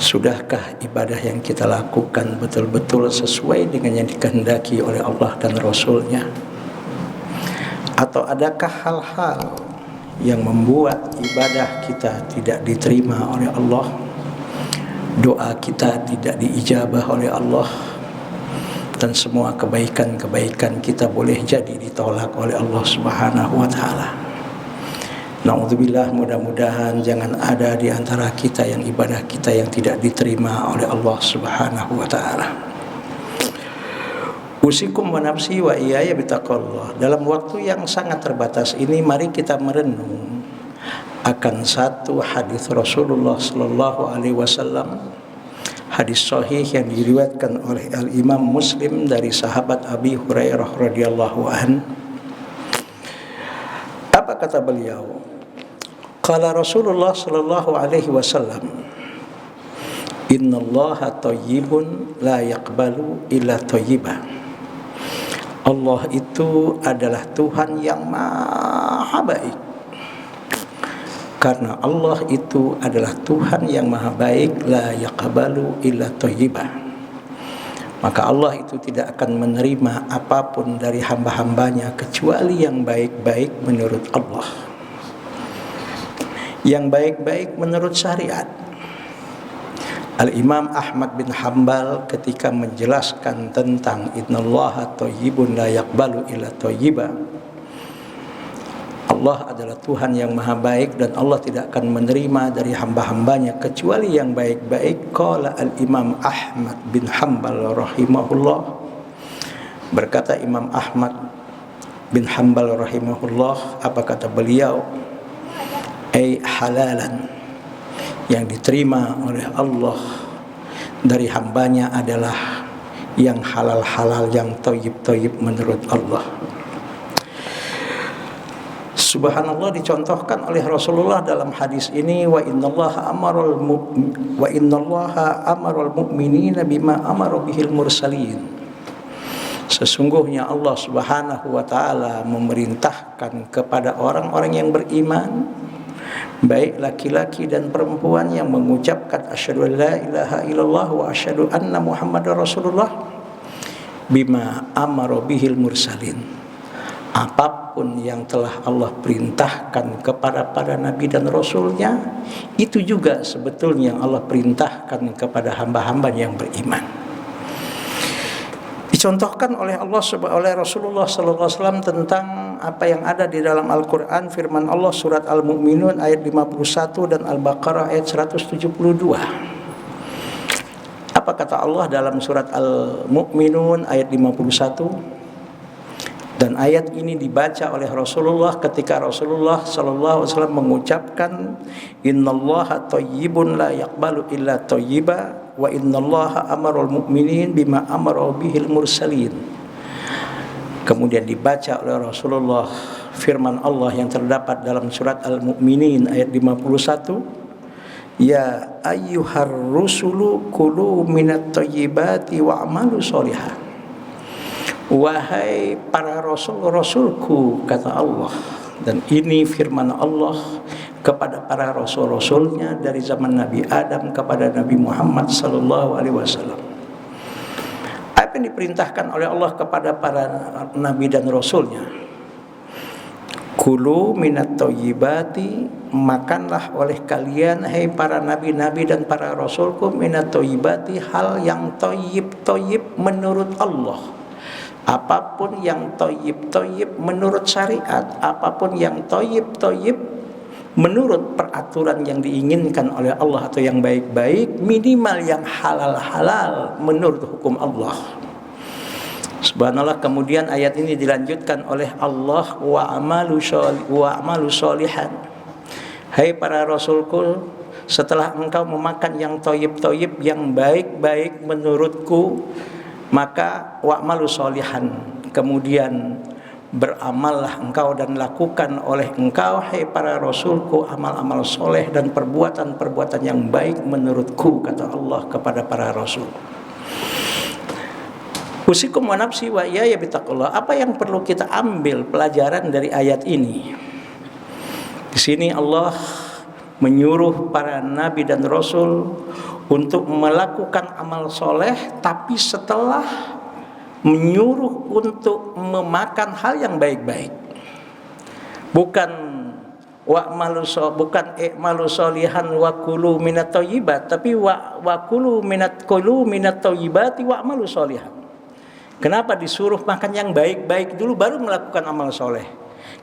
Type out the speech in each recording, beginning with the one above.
Sudahkah ibadah yang kita lakukan betul-betul sesuai dengan yang dikehendaki oleh Allah dan Rasul-Nya? Atau adakah hal-hal yang membuat ibadah kita tidak diterima oleh Allah, doa kita tidak diijabah oleh Allah, dan semua kebaikan-kebaikan kita boleh jadi ditolak oleh Allah Subhanahu wa taala? Na'udzubillah, mudah-mudahan jangan ada di antara kita yang ibadah kita yang tidak diterima oleh Allah Subhanahu wa taala. Usikum wa nafsi wa iyaya bitaqwallah. Dalam waktu yang sangat terbatas ini, mari kita merenung akan satu hadis Rasulullah sallallahu alaihi wasallam, hadis sahih yang diriwayatkan oleh Al-Imam Muslim dari sahabat Abi Hurairah radhiyallahu an. Apa kata beliau? Qala Rasulullah sallallahu alaihi wasallam, innallaha thayyibun la yaqbalu illa thayyiba. Allah itu adalah Tuhan yang maha baik. Karena Allah itu adalah Tuhan yang maha baik, la yaqbalu illa thayyiba, maka Allah itu tidak akan menerima apapun dari hamba-hambanya kecuali yang baik-baik menurut Allah, yang baik-baik menurut syariat. Al-Imam Ahmad bin Hanbal ketika menjelaskan tentang innallaha thayyibun la yaqbalu illa thayyiba, Allah adalah Tuhan yang maha baik dan Allah tidak akan menerima dari hamba-hambanya kecuali yang baik-baik. Qala Al-Imam Ahmad bin Hanbal rahimahullah, berkata Imam Ahmad bin Hanbal rahimahullah, apa kata beliau? Ay halalan, yang diterima oleh Allah dari hambanya adalah yang halal-halal, yang thayyib-thayyib menurut Allah. Subhanallah, dicontohkan oleh Rasulullah dalam hadis ini, wa innallaha amaral mu'minina bima amara bihil mursalin. Sesungguhnya Allah Subhanahu wa taala memerintahkan kepada orang-orang yang beriman, baik laki-laki dan perempuan, yang mengucapkan asyhadu an la ilaha illallah wa asyhadu anna muhammadar rasulullah, bima amara bihil mursalin, apapun yang telah Allah perintahkan kepada para nabi dan rasulnya, itu juga sebetulnya yang Allah perintahkan kepada hamba-hamba yang beriman. Dicontohkan oleh Allah, oleh Rasulullah sallallahu alaihi wasallam tentang apa yang ada di dalam Al-Qur'an. Firman Allah surat Al-Mu'minun ayat 51 dan Al-Baqarah ayat 172. Apa kata Allah dalam surat Al-Mu'minun ayat 51? Dan ayat ini dibaca oleh Rasulullah ketika Rasulullah sallallahu alaihi wasallam mengucapkan innallaha thayyibun la yaqbalu illa thayyiba wa innallaha amaral mu'minin bima amara bihil mursalin. Kemudian dibaca oleh Rasulullah firman Allah yang terdapat dalam surat Al-Mu'minin ayat 51, ya ayyuhar rusulu kulu minat thayyibati wa'malu sholihah. Wahai para rasul-rasulku, kata Allah. Dan ini firman Allah kepada para rasul-rasulnya dari zaman Nabi Adam kepada Nabi Muhammad sallallahu alaihi wasallam. Apa yang diperintahkan oleh Allah kepada para nabi dan rasulnya? Kulu minat thayyibati, makanlah oleh kalian hai para nabi-nabi dan para rasulku, minat thayyibati, hal yang thayyib-thayyib menurut Allah. Apapun yang thayyib-thayyib menurut syariat, apapun yang thayyib-thayyib menurut peraturan yang diinginkan oleh Allah atau yang baik-baik, minimal yang halal-halal menurut hukum Allah. Subhanallah, kemudian ayat ini dilanjutkan oleh Allah, wa amalu sholihan. Hai para rasulku, setelah engkau memakan yang thayyib-thayyib, yang baik-baik menurutku, maka wa'malu sholihan, kemudian beramallah engkau dan lakukan oleh engkau hai para rasulku amal-amal soleh dan perbuatan-perbuatan yang baik menurutku, kata Allah kepada para rasul. Usikum wa nafsi wa iyaya bitaqullah. Apa yang perlu kita ambil pelajaran dari ayat ini? Di sini Allah menyuruh para nabi dan rasul untuk melakukan amal soleh, tapi setelah menyuruh untuk memakan hal yang baik-baik. Bukan bukan i'malu sholihan wa kulu minat thayyibat, tapi wa kulu minat thayyibati wa amalu sholihan. Kenapa disuruh makan yang baik-baik dulu baru melakukan amal soleh?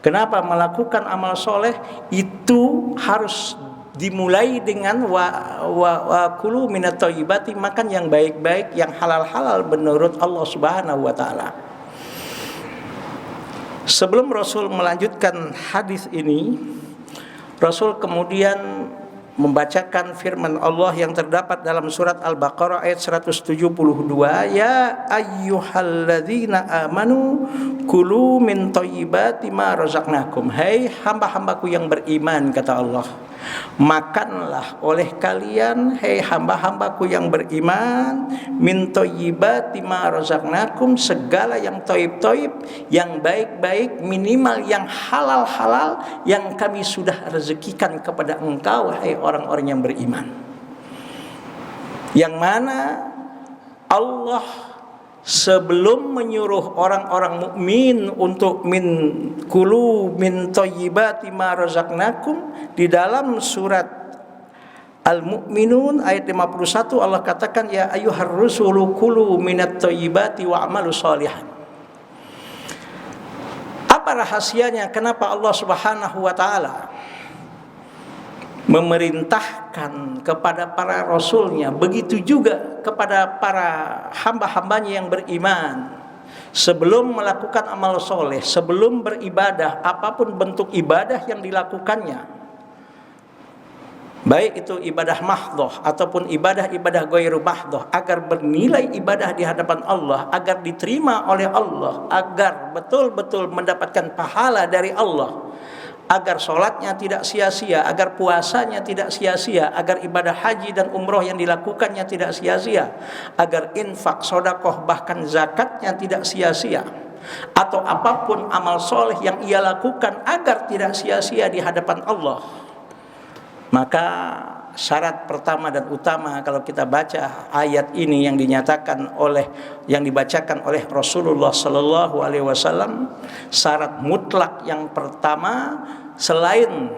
Kenapa melakukan amal soleh itu harus dimulai dengan wa kulu minat thayyibati, makan yang baik-baik, yang halal-halal menurut Allah Subhanahu wa taala. Sebelum Rasul melanjutkan hadis ini, Rasul kemudian membacakan firman Allah yang terdapat dalam surat Al-Baqarah ayat 172, ya ayyuhalladzina amanu kulu min thayyibati ma razaqnakum. Hai hamba-hambaku yang beriman, kata Allah, makanlah oleh kalian, hai hamba-hambaku yang beriman, min thayyibati ma razaqnakum, segala yang thayyib-thayyib, yang baik-baik, minimal yang halal-halal yang kami sudah rezekikan kepada engkau, hai orang-orang yang beriman. Yang mana Allah sebelum menyuruh orang-orang mukmin untuk kulu min thayyibati ma razaqnakum, di dalam surat Al-Mu'minun ayat 51 Allah katakan, ya ayyuhar rusulu kulu minat thayyibati wa amalu sholihan. Apa rahasianya kenapa Allah Subhanahu wa taala memerintahkan kepada para rasulnya, begitu juga kepada para hamba-hambanya yang beriman, sebelum melakukan amal soleh, sebelum beribadah, apapun bentuk ibadah yang dilakukannya, baik itu ibadah mahdhah ataupun ibadah-ibadah ghairu mahdhah, agar bernilai ibadah di hadapan Allah, agar diterima oleh Allah, agar betul-betul mendapatkan pahala dari Allah, agar sholatnya tidak sia-sia, agar puasanya tidak sia-sia, agar ibadah haji dan umroh yang dilakukannya tidak sia-sia, agar infak, sodakoh, bahkan zakatnya tidak sia-sia, atau apapun amal soleh yang ia lakukan agar tidak sia-sia di hadapan Allah. Maka syarat pertama dan utama kalau kita baca ayat ini yang dibacakan oleh Rasulullah sallallahu alaihi wasallam, syarat mutlak yang pertama, selain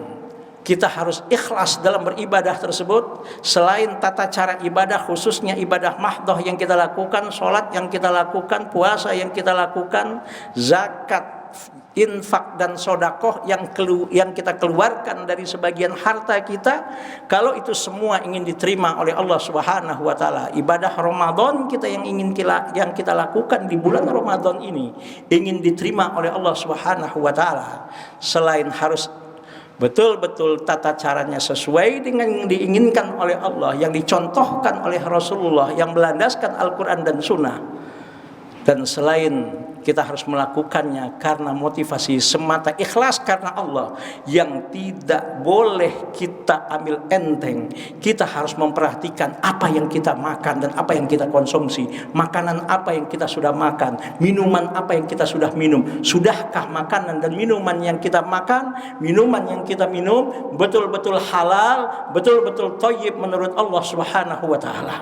kita harus ikhlas dalam beribadah tersebut, selain tata cara ibadah, khususnya ibadah mahdhah yang kita lakukan, sholat yang kita lakukan, puasa yang kita lakukan, zakat, infak dan sodakoh yang kita keluarkan dari sebagian harta kita, kalau itu semua ingin diterima oleh Allah Subhanahu wa taala, ibadah Ramadan kita yang kita lakukan di bulan Ramadan ini ingin diterima oleh Allah Subhanahu wa taala, selain harus betul-betul tata caranya sesuai dengan yang diinginkan oleh Allah, yang dicontohkan oleh Rasulullah, yang berlandaskan Al-Quran dan Sunnah, dan selain kita harus melakukannya karena motivasi semata, ikhlas karena Allah, yang tidak boleh kita ambil enteng. Kita harus memperhatikan apa yang kita makan dan apa yang kita konsumsi, makanan apa yang kita sudah makan, minuman apa yang kita sudah minum. Sudahkah makanan dan minuman yang kita makan, minuman yang kita minum betul-betul halal, betul-betul thayyib menurut Allah Subhanahu wa taala?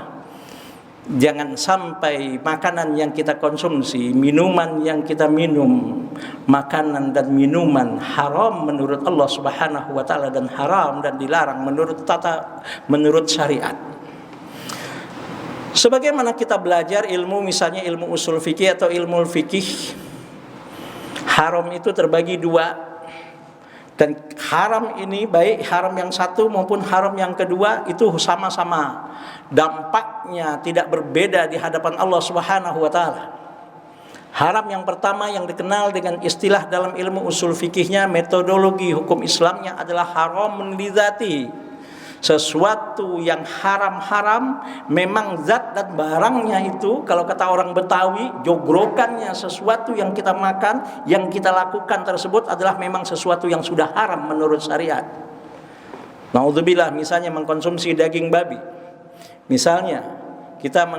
Jangan sampai makanan yang kita konsumsi, minuman yang kita minum, makanan dan minuman haram menurut Allah Subhanahu wa taala, dan haram dan dilarang menurut syariat. Sebagaimana kita belajar ilmu, misalnya ilmu usul fikih atau ilmu fikih, haram itu terbagi dua. Dan haram ini, baik haram yang satu maupun haram yang kedua, itu sama-sama dampaknya tidak berbeda di hadapan Allah Subhanahu wa taala. Haram yang pertama yang dikenal dengan istilah dalam ilmu usul fikihnya, metodologi hukum Islamnya adalah haram lidzati. Sesuatu yang haram-haram memang zat dan barangnya itu, kalau kata orang Betawi, jogrokannya, sesuatu yang kita makan, yang kita lakukan tersebut adalah memang sesuatu yang sudah haram menurut syariat. Naudzubillah, misalnya mengkonsumsi daging babi, misalnya kita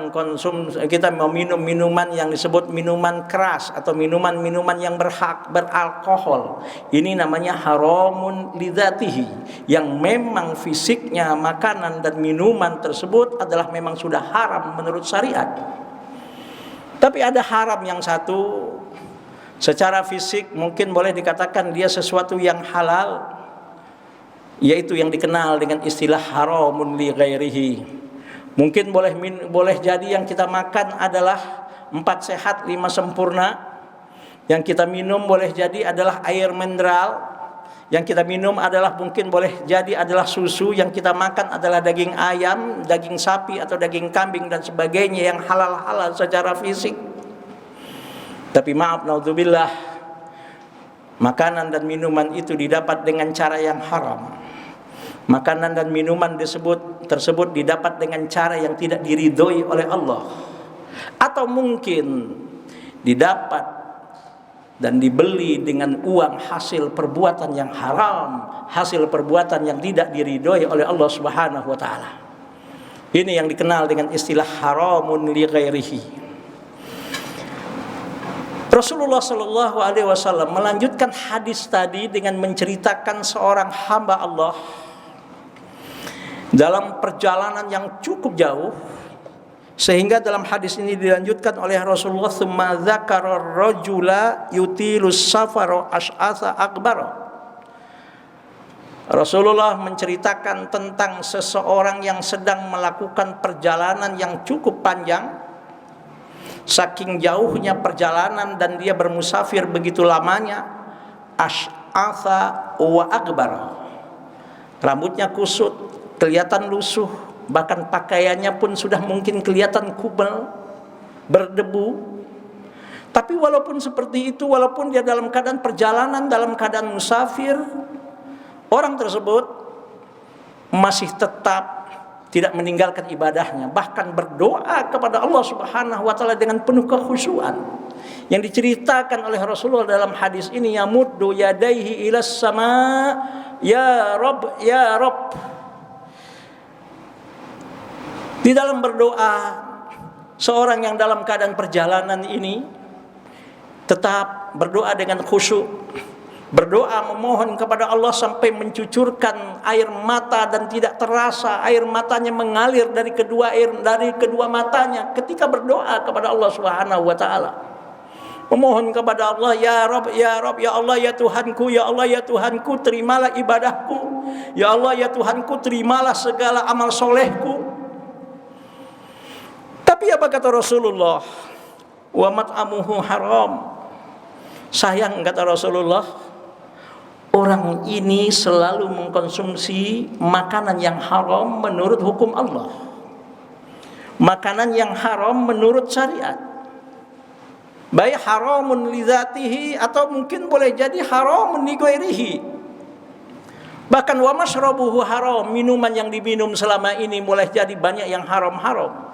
meminum minuman yang disebut minuman keras atau minuman-minuman yang beralkohol, ini namanya haramun lidzatihi, yang memang fisiknya makanan dan minuman tersebut adalah memang sudah haram menurut syariat. Tapi ada haram yang satu, secara fisik mungkin boleh dikatakan dia sesuatu yang halal, yaitu yang dikenal dengan istilah haramun li ghairihi. Mungkin boleh jadi yang kita makan adalah 4 sehat 5 sempurna. Yang kita minum boleh jadi adalah air mineral. Yang kita minum adalah mungkin boleh jadi adalah susu. Yang kita makan adalah daging ayam, daging sapi atau daging kambing dan sebagainya yang halal-halal secara fisik. Tapi maaf, naudzubillah, makanan dan minuman itu didapat dengan cara yang haram. Makanan dan minuman tersebut didapat dengan cara yang tidak diridhoi oleh Allah, atau mungkin didapat dan dibeli dengan uang hasil perbuatan yang haram, hasil perbuatan yang tidak diridhoi oleh Allah Subhanahu wa taala. Ini yang dikenal dengan istilah haramun li ghairihi. Rasulullah sallallahu alaihi wasallam melanjutkan hadis tadi dengan menceritakan seorang hamba Allah dalam perjalanan yang cukup jauh, sehingga dalam hadis ini dilanjutkan oleh Rasulullah, tsumma dzakara rajula yutilus safara ash'atha akbar. Rasulullah menceritakan tentang seseorang yang sedang melakukan perjalanan yang cukup panjang. Saking jauhnya perjalanan dan dia bermusafir begitu lamanya, ash'atha wa akbar. Rambutnya kusut, kelihatan lusuh, bahkan pakaiannya pun sudah mungkin kelihatan kubel, berdebu. Tapi walaupun seperti itu, walaupun dia dalam keadaan perjalanan, dalam keadaan musafir, orang tersebut masih tetap tidak meninggalkan ibadahnya, bahkan berdoa kepada Allah Subhanahu wa taala dengan penuh kekhusyuan. Yang diceritakan oleh Rasulullah dalam hadis ini, yamuddu yadaihi ilas sama, ya Rabb, ya Rabb. Di dalam berdoa, seorang yang dalam keadaan perjalanan ini tetap berdoa dengan khusyuk, berdoa memohon kepada Allah sampai mencucurkan air mata dan tidak terasa air matanya mengalir dari kedua matanya ketika berdoa kepada Allah Subhanahu wa taala. Memohon kepada Allah, ya Rabb, ya Rabb, ya Allah, ya Tuhanku, ya Allah, ya Tuhanku, terimalah ibadahku. Ya Allah, ya Tuhanku, terimalah segala amal solehku. Tapi apa kata Rasulullah? Wa mat'amuhu haram. Sayang, kata Rasulullah, orang ini selalu mengkonsumsi makanan yang haram menurut hukum Allah, makanan yang haram menurut syariat, baik haramun li dzatihi atau mungkin boleh jadi haramun li ghairihi. Bahkan wa masyrabuhu haram, minuman yang diminum selama ini boleh jadi banyak yang haram-haram.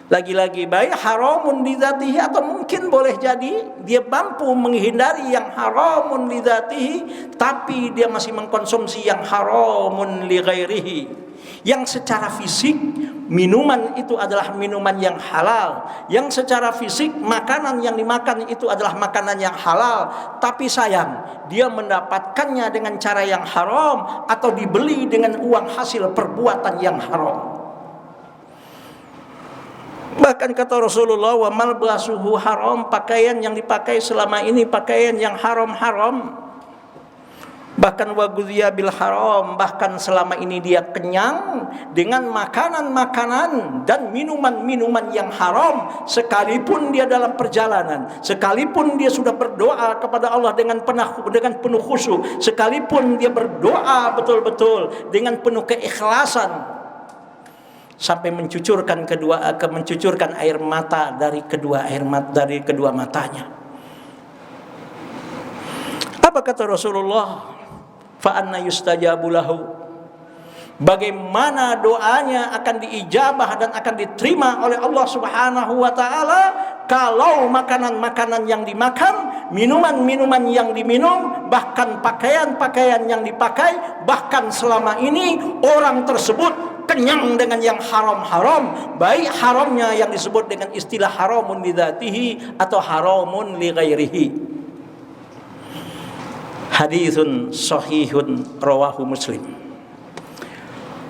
Lagi-lagi baik haramun lidzatihi atau mungkin boleh jadi dia mampu menghindari yang haramun lidzatihi, tapi dia masih mengkonsumsi yang haramun li ghairihi. Yang secara fisik minuman itu adalah minuman yang halal, yang secara fisik makanan yang dimakan itu adalah makanan yang halal, tapi sayang dia mendapatkannya dengan cara yang haram atau dibeli dengan uang hasil perbuatan yang haram. Bahkan kata Rasulullah, wa malbasuhu haram, pakaian yang dipakai selama ini pakaian yang haram-haram. Bahkan wa ghudhiya bil haram, bahkan selama ini dia kenyang dengan makanan-makanan dan minuman-minuman yang haram, sekalipun dia dalam perjalanan, sekalipun dia sudah berdoa kepada Allah dengan penuh khusyuk, sekalipun dia berdoa betul-betul dengan penuh keikhlasan, sampai mencucurkan air mata dari kedua matanya. Apa kata Rasulullah? Fa anna yustajabu lahu. Bagaimana doanya akan diijabah dan akan diterima oleh Allah Subhanahu wa taala kalau makanan-makanan yang dimakan, minuman-minuman yang diminum, bahkan pakaian-pakaian yang dipakai, bahkan selama ini orang tersebut kenyang dengan yang haram-haram, baik haramnya yang disebut dengan istilah haramun li dzatihi atau haramun li ghairihi. Haditsun sahihun rawahu Muslim.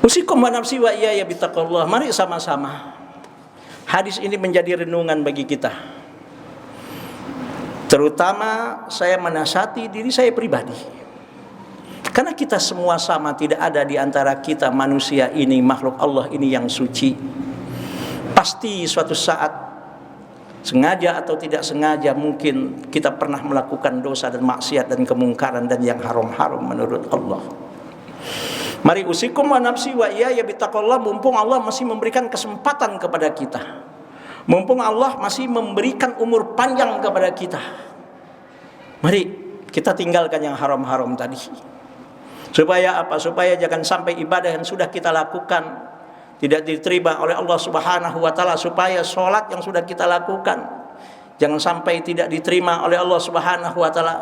Usikum wa nafsi wa iyaya bittaqullah. Mari sama-sama. Hadis ini menjadi renungan bagi kita. Terutama saya menasihati diri saya pribadi. Karena kita semua sama, tidak ada di antara kita manusia ini, makhluk Allah ini yang suci. Pasti suatu saat, sengaja atau tidak sengaja, mungkin kita pernah melakukan dosa dan maksiat dan kemungkaran dan yang haram-haram menurut Allah. Mari usikum wa nafsi wa iyaya bittaqullah, mumpung Allah masih memberikan kesempatan kepada kita. Mumpung Allah masih memberikan umur panjang kepada kita. Mari kita tinggalkan yang haram-haram tadi. Supaya apa? Supaya jangan sampai ibadah yang sudah kita lakukan tidak diterima oleh Allah Subhanahu wa taala, supaya sholat yang sudah kita lakukan jangan sampai tidak diterima oleh Allah Subhanahu wa taala.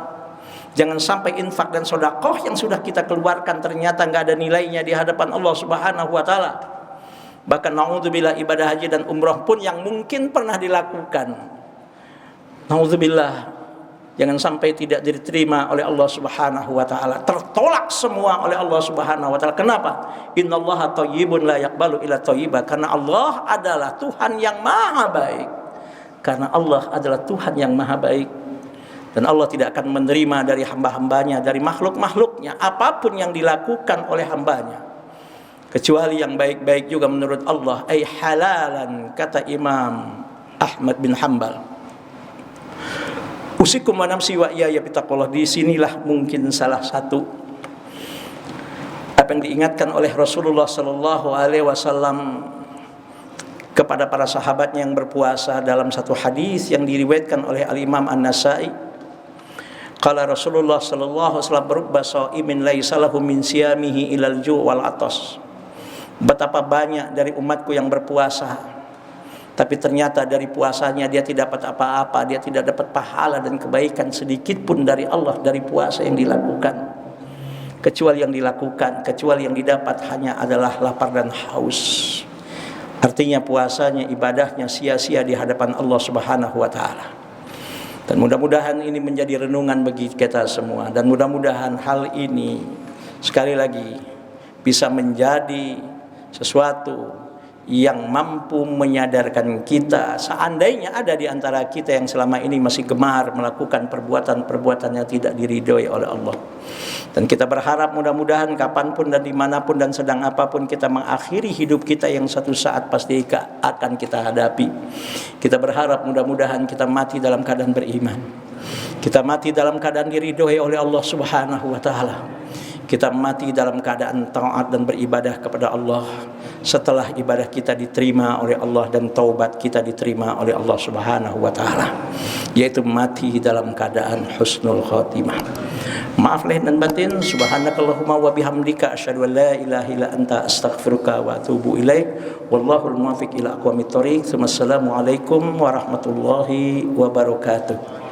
Jangan sampai infak dan sedekah yang sudah kita keluarkan ternyata enggak ada nilainya di hadapan Allah Subhanahu wa taala. Bahkan naudzubillah, ibadah haji dan umrah pun yang mungkin pernah dilakukan, naudzubillah, jangan sampai tidak diterima oleh Allah Subhanahu wa taala, tertolak semua oleh Allah Subhanahu wa taala. Kenapa? Innallaha thayyibun la yaqbalu illa thayyiba. Karena Allah adalah Tuhan yang maha baik. Karena Allah adalah Tuhan yang maha baik. Dan Allah tidak akan menerima dari hamba-hambanya, dari makhluk-makhluknya, apapun yang dilakukan oleh hambanya, kecuali yang baik-baik juga menurut Allah. Ay halalan, kata Imam Ahmad bin Hanbal. Usikum wa nafsi wa iyaya bittaqullah. Disinilah mungkin salah satu apa yang diingatkan oleh Rasulullah sallallahu alaihi wasallam kepada para sahabatnya yang berpuasa dalam satu hadis yang diriwayatkan oleh Al-Imam An-Nasa'i. Qala Rasulullah sallallahu alaihi wasallam, berubah shaimin laisa lahu min siyamihi ilal ju' wal atas. Betapa banyak dari umatku yang berpuasa, tapi ternyata dari puasanya dia tidak dapat apa-apa, dia tidak dapat pahala dan kebaikan sedikit pun dari Allah dari puasa yang dilakukan. Kecuali yang didapat hanya adalah lapar dan haus. Artinya puasanya, ibadahnya sia-sia di hadapan Allah Subhanahu wa taala. Dan mudah-mudahan ini menjadi renungan bagi kita semua, dan mudah-mudahan hal ini sekali lagi bisa menjadi sesuatu yang mampu menyadarkan kita, seandainya ada di antara kita yang selama ini masih gemar melakukan perbuatan-perbuatan yang tidak diridhoi oleh Allah. Dan kita berharap mudah-mudahan kapanpun dan dimanapun dan sedang apapun kita mengakhiri hidup kita yang satu saat pasti akan kita hadapi. Kita berharap mudah-mudahan kita mati dalam keadaan beriman, kita mati dalam keadaan diridhoi oleh Allah Subhanahu wa taala, kita mati dalam keadaan taat dan beribadah kepada Allah setelah ibadah kita diterima oleh Allah dan taubat kita diterima oleh Allah Subhanahu wa taala, yaitu mati dalam keadaan husnul khatimah. Maaf lahir dan batin. Subhanakallahumma wa bihamdika asyhadu an la ilaha illa anta astaghfiruka wa atubu ilaik. Wallahul muwaffiq ila aqwamit thoriq. Wassalamualaikum warahmatullahi wabarakatuh.